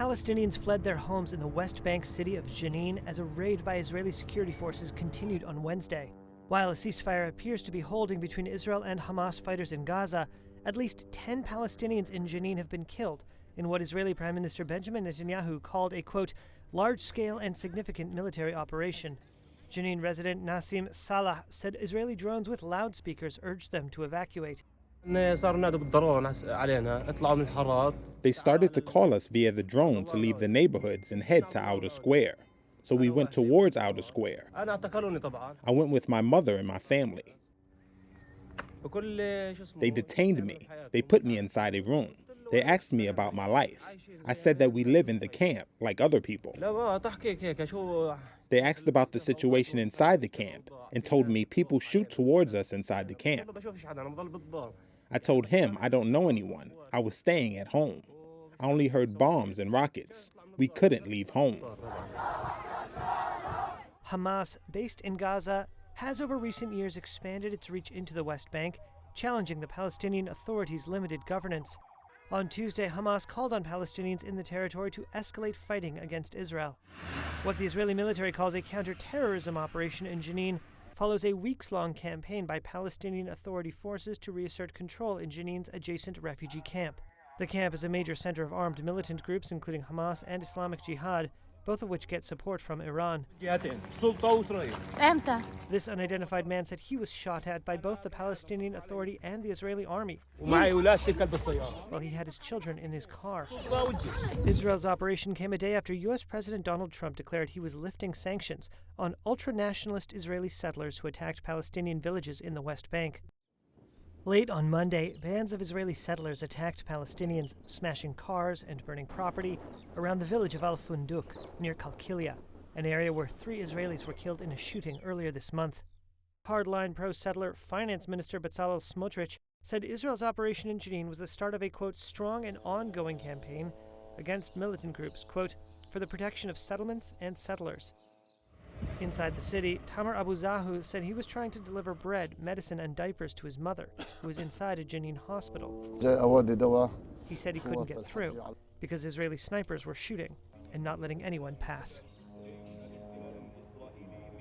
Palestinians fled their homes in the West Bank city of Jenin as a raid by Israeli security forces continued on Wednesday. While a ceasefire appears to be holding between Israel and Hamas fighters in Gaza, at least 10 Palestinians in Jenin have been killed in what Israeli Prime Minister Benjamin Netanyahu called a, quote, large-scale and significant military operation. Jenin resident Nassim Salah said Israeli drones with loudspeakers urged them to evacuate. They started to call us via the drone to leave the neighborhoods and head to Outer Square. So we went towards Outer Square. I went with my mother and my family. They detained me. They put me inside a room. They asked me about my life. I said that we live in the camp, like other people. They asked about the situation inside the camp and told me people shoot towards us inside the camp. I told him I don't know anyone. I was staying at home. I only heard bombs and rockets. We couldn't leave home. Hamas, based in Gaza, has over recent years expanded its reach into the West Bank, challenging the Palestinian Authority's limited governance. On Tuesday, Hamas called on Palestinians in the territory to escalate fighting against Israel. What the Israeli military calls a counter-terrorism operation in Jenin follows a weeks-long campaign by Palestinian Authority forces to reassert control in Jenin's adjacent refugee camp. The camp is a major center of armed militant groups, including Hamas and Islamic Jihad, both of which get support from Iran. This unidentified man said he was shot at by both the Palestinian Authority and the Israeli army while he had his children in his car. Israel's operation came a day after U.S. President Donald Trump declared he was lifting sanctions on ultra-nationalist Israeli settlers who attacked Palestinian villages in the West Bank. Late on Monday, bands of Israeli settlers attacked Palestinians, smashing cars and burning property around the village of Al-Funduk, near Kalkilia, an area where 3 Israelis were killed in a shooting earlier this month. Hardline pro-settler Finance Minister Bezalel Smotrich said Israel's operation in Jenin was the start of a, quote, strong and ongoing campaign against militant groups, quote, for the protection of settlements and settlers. Inside the city, Tamar Abu Zahu said he was trying to deliver bread, medicine, and diapers to his mother, who was inside a Jenin hospital. He said he couldn't get through because Israeli snipers were shooting and not letting anyone pass.